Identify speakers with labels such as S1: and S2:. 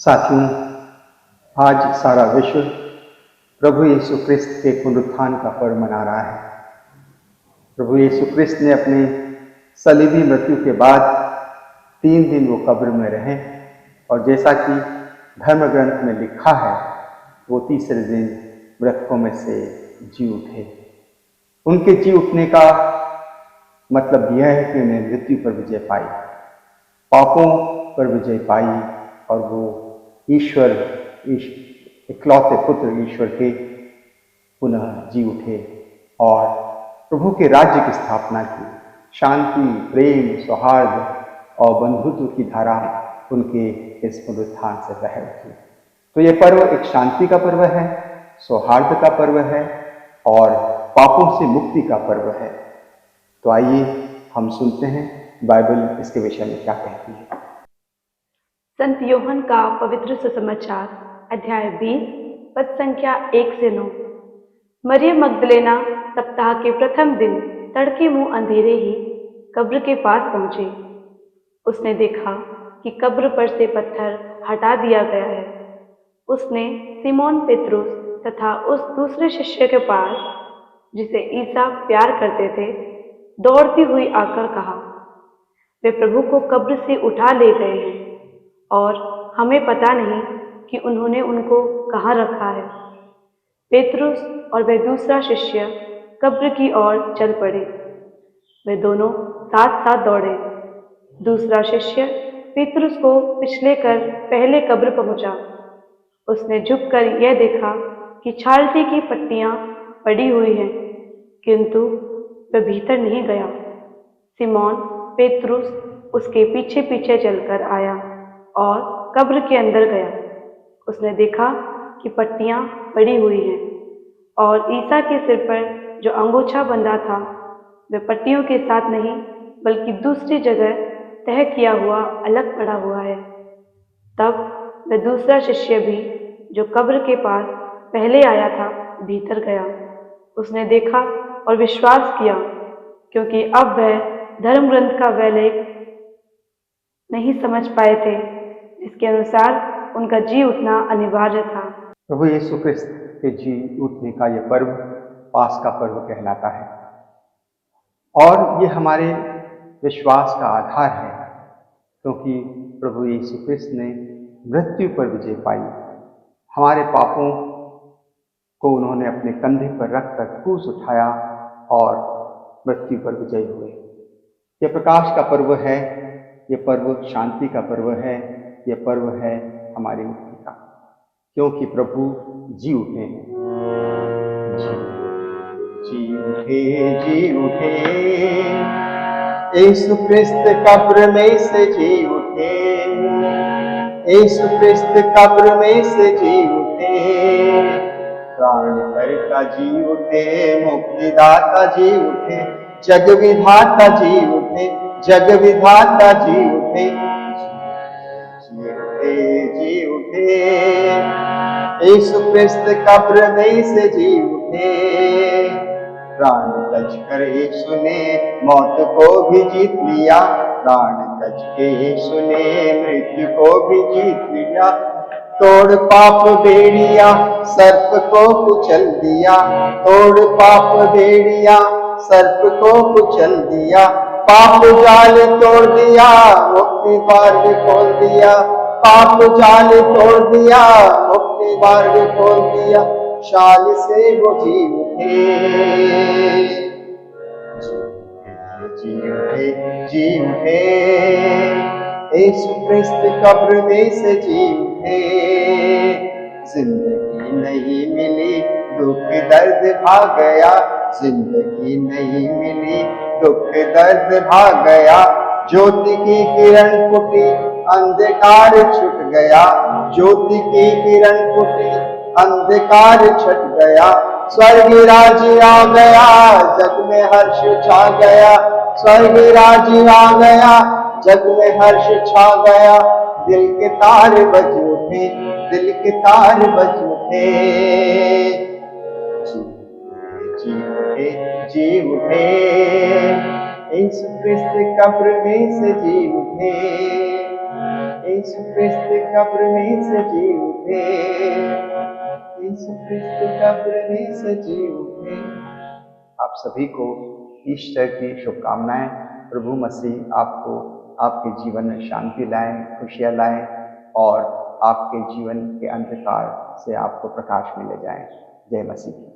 S1: साथियों, आज सारा विश्व प्रभु यीशु क्रिस्त के पुनरुत्थान का पर्व मना रहा है। प्रभु यीशु क्रिस्त ने अपनी सलीबी मृत्यु के बाद 3 दिन वो कब्र में रहे और जैसा कि धर्म ग्रंथ में लिखा है, वो तीसरे दिन मृतकों में से जी उठे। उनके जी उठने का मतलब यह है कि उन्हें मृत्यु पर विजय पाई, पापों पर विजय पाई और वो ईश्वर इकलौते पुत्र ईश्वर के पुनः जी उठे और प्रभु के राज्य की स्थापना की। शांति, प्रेम, सौहार्द और बंधुत्व की धारा उनके इस पुनरुत्थान से बह उठी। तो ये पर्व एक शांति का पर्व है, सौहार्द का पर्व है और पापों से मुक्ति का पर्व है। तो आइए हम सुनते हैं बाइबल इसके विषय में क्या कहती है।
S2: संत योहन का पवित्र सुसमाचार अध्याय 20 पद संख्या 1 से 9। मरियम मगदलेना सप्ताह के प्रथम दिन तड़के मुंह अंधेरे ही कब्र के पास पहुंची। उसने देखा कि कब्र पर से पत्थर हटा दिया गया है। उसने सिमोन पेत्रुस तथा उस दूसरे शिष्य के पास, जिसे ईसा प्यार करते थे, दौड़ती हुई आकर कहा, वे प्रभु को कब्र से उठा ले गए हैं और हमें पता नहीं कि उन्होंने उनको कहाँ रखा है। पेत्रुस और वह दूसरा शिष्य कब्र की ओर चल पड़े। वे दोनों साथ साथ दौड़े। दूसरा शिष्य पेत्रुस को पिछले कर पहले कब्र पहुंचा। उसने झुककर यह देखा कि छालटी की पट्टियां पड़ी हुई हैं, किंतु वह भीतर नहीं गया। सिमोन पेत्रुस उसके पीछे पीछे चलकर आया और कब्र के अंदर गया। उसने देखा कि पट्टियां पड़ी हुई हैं और ईसा के सिर पर जो अंगोछा बंधा था वह पट्टियों के साथ नहीं बल्कि दूसरी जगह तह किया हुआ अलग पड़ा हुआ है। तब वह दूसरा शिष्य भी, जो कब्र के पास पहले आया था, भीतर गया। उसने देखा और विश्वास किया, क्योंकि अब वह धर्म ग्रंथ का वह लेख नहीं समझ पाए थे जिसके अनुसार उनका जी उठना अनिवार्य था।
S1: प्रभु यीशु क्रिस्त के जी उठने का यह पर्व पास का पर्व कहलाता है और ये हमारे विश्वास का आधार है, क्योंकि प्रभु यीशु क्रिस्त ने मृत्यु पर विजय पाई। हमारे पापों को उन्होंने अपने कंधे पर रखकर क्रूस उठाया और मृत्यु पर विजय हुए। यह प्रकाश का पर्व है, यह पर्व शांति का पर्व है, यह पर्व है हमारी मुक्ति का, क्योंकि प्रभु जी उठे हैं। जी उठे, जी उठे, यीशु क्रिस्त कब्र में से जी उठे, यीशु क्रिस्त कब्र में से जी उठे, प्राणकर्ता जी उठे, मुक्तिदाता जी उठे, जग विधाता जी उठे, जग विधाता जी उठे, जी उठे, यीशु क्रिस्त कब्र में से जी उठे, प्राण तज कर यीशु ने मौत को भी जीत लिया, प्राण तज के यीशु ने मृत्यु को भी जीत लिया, तोड़ पाप बेड़िया सर्प को कुचल दिया, तोड़ पाप बेड़िया सर्प को कुचल दिया, पाप जाल तोड़ दिया, मुक्ति मार्ग खोल दिया, पाप जाल तोड़ दिया, मुक्ति मार्ग खोल दिया, शाल से वो जी उठे, जी उठे, जी उठे, यीशु क्रिस्त कब्र में से जी उठे, जिंदगी नहीं मिली, दुख दर्द भाग गया, जिंदगी नहीं मिली, दुख दर्द भाग गया, ज्योति की किरण फूटी, अंधकार छुट गया, ज्योति की किरण फूटी, अंधकार छट गया, स्वर्ग राज्य आ गया, जग में हर्ष छा गया, स्वर्ग राज्य आ गया, जग में हर्ष छा गया, दिल के तार बज उठे, दिल के तार बज उठे, जी उठे, जी उठे, यीशु क्रिस्त कब्र में से जी उठे, यीशु ख्रिस्त कब्र में से जी उठे, यीशु ख्रिस्त कब्र में से जी उठे। आप सभी को ईस्टर की शुभकामनाएं। प्रभु मसीह आपको आपके जीवन में शांति लाए, खुशियां लाए और आपके जीवन के अंधकार से आपको प्रकाश में ले जाएं। जय मसीह।